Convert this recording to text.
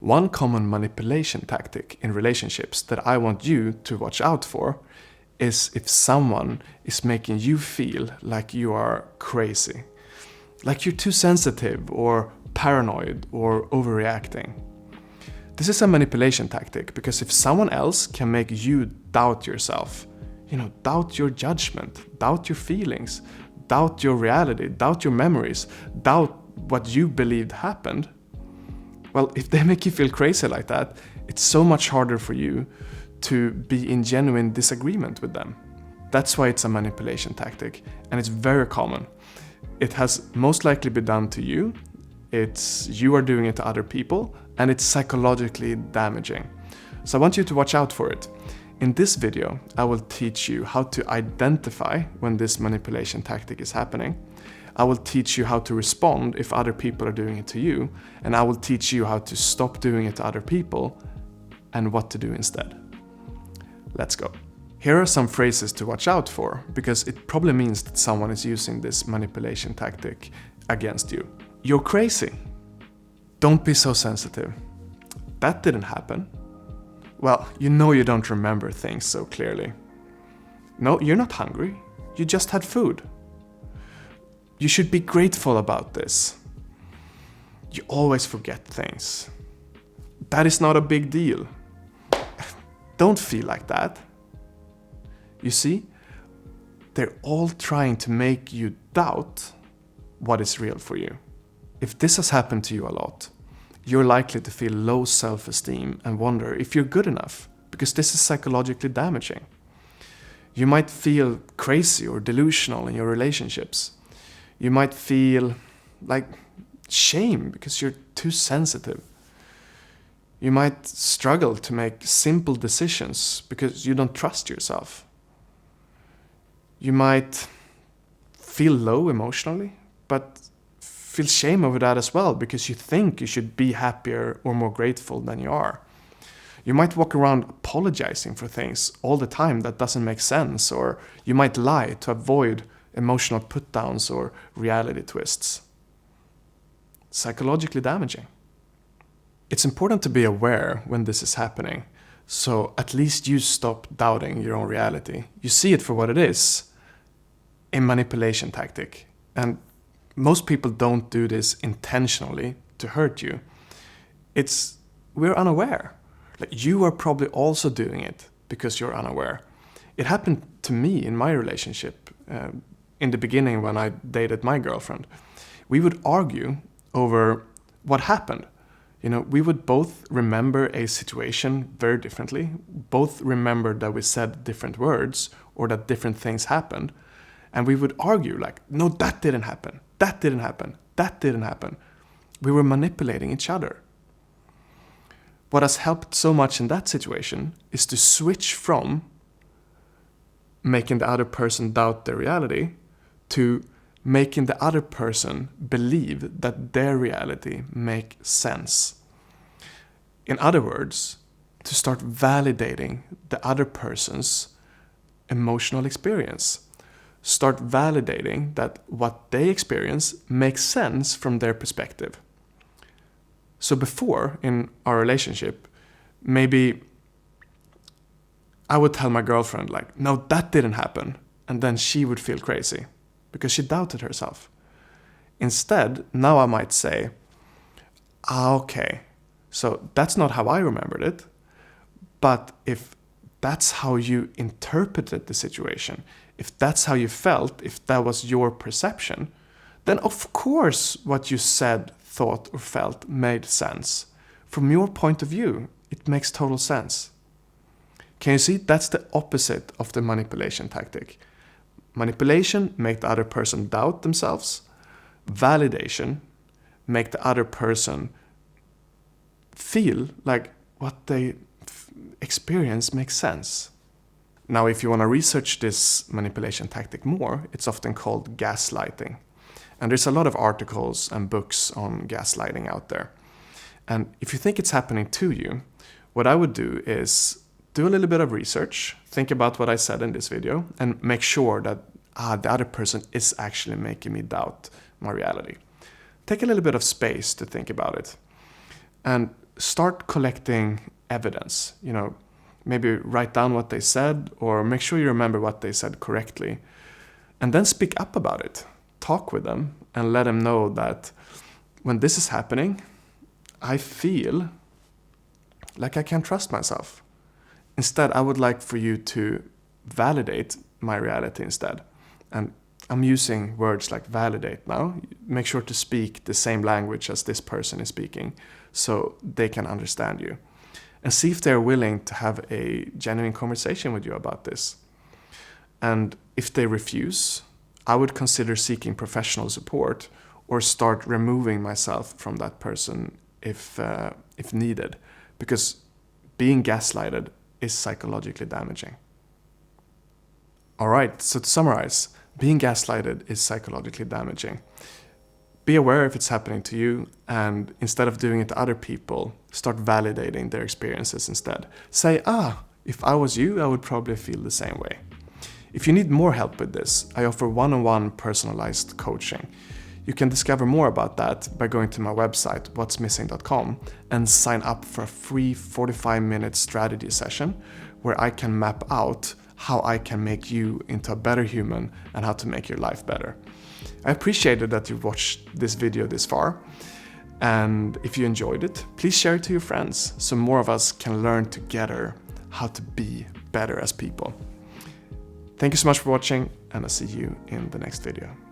One common manipulation tactic in relationships that I want you to watch out for is if someone is making you feel like you are crazy, like you're too sensitive or paranoid or overreacting. This is a manipulation tactic because if someone else can make you doubt yourself, doubt your judgment, doubt your feelings, doubt your reality, doubt your memories, doubt what you believed happened, well, if they make you feel crazy like that, it's so much harder for you to be in genuine disagreement with them. That's why it's a manipulation tactic, and it's very common. It has most likely been done to you, you are doing it to other people, and it's psychologically damaging. So I want you to watch out for it. In this video, I will teach you how to identify when this manipulation tactic is happening. I will teach you how to respond if other people are doing it to you, and I will teach you how to stop doing it to other people and what to do instead. Let's go. Here are some phrases to watch out for, because it probably means that someone is using this manipulation tactic against you. You're crazy. Don't be so sensitive. That didn't happen. Well, you don't remember things so clearly. No, you're not hungry. You just had food. You should be grateful about this. You always forget things. That is not a big deal. Don't feel like that. You see, they're all trying to make you doubt what is real for you. If this has happened to you a lot, you're likely to feel low self-esteem and wonder if you're good enough, because this is psychologically damaging. You might feel crazy or delusional in your relationships. You might feel like shame because you're too sensitive. You might struggle to make simple decisions because you don't trust yourself. You might feel low emotionally, but feel shame over that as well because you think you should be happier or more grateful than you are. You might walk around apologizing for things all the time that doesn't make sense, or you might lie to avoid emotional put-downs or reality twists. Psychologically damaging. It's important to be aware when this is happening, so at least you stop doubting your own reality. You see it for what it is, a manipulation tactic. And most people don't do this intentionally to hurt you. We're unaware. Like, you are probably also doing it because you're unaware. It happened to me in my relationship in the beginning when I dated my girlfriend. We would argue over what happened. We would both remember a situation very differently, both remember that we said different words or that different things happened, and we would argue like, no, that didn't happen, that didn't happen, that didn't happen. We were manipulating each other. What has helped so much in that situation is to switch from making the other person doubt their reality to making the other person believe that their reality makes sense. In other words, to start validating the other person's emotional experience. Start validating that what they experience makes sense from their perspective. So before, in our relationship, maybe I would tell my girlfriend like, no, that didn't happen. And then she would feel crazy because she doubted herself. Instead, now I might say, okay, so that's not how I remembered it. But if that's how you interpreted the situation, if that's how you felt, if that was your perception, then of course what you said, thought, or felt made sense. From your point of view, it makes total sense. Can you see? That's the opposite of the manipulation tactic. Manipulation make the other person doubt themselves. Validation make the other person feel like what they experience makes sense. Now, if you want to research this manipulation tactic more, it's often called gaslighting. And there's a lot of articles and books on gaslighting out there. And if you think it's happening to you, what I would do is do a little bit of research, think about what I said in this video, and make sure that the other person is actually making me doubt my reality. Take a little bit of space to think about it. And start collecting evidence. Maybe write down what they said, or make sure you remember what they said correctly. And then speak up about it. Talk with them and let them know that when this is happening, I feel like I can't trust myself. Instead, I would like for you to validate my reality instead. And I'm using words like validate now. Make sure to speak the same language as this person is speaking so they can understand you. And see if they're willing to have a genuine conversation with you about this. And if they refuse, I would consider seeking professional support or start removing myself from that person if needed, because being gaslighted is psychologically damaging. All right, so to summarize, being gaslighted is psychologically damaging. Be aware if it's happening to you, and instead of doing it to other people, start validating their experiences instead. Say, if I was you, I would probably feel the same way. If you need more help with this, I offer one-on-one personalized coaching. You can discover more about that by going to my website, whatsmissing.com, and sign up for a free 45-minute strategy session where I can map out how I can make you into a better human and how to make your life better. I appreciated that you watched this video this far, and if you enjoyed it, please share it to your friends so more of us can learn together how to be better as people. Thank you so much for watching, and I'll see you in the next video.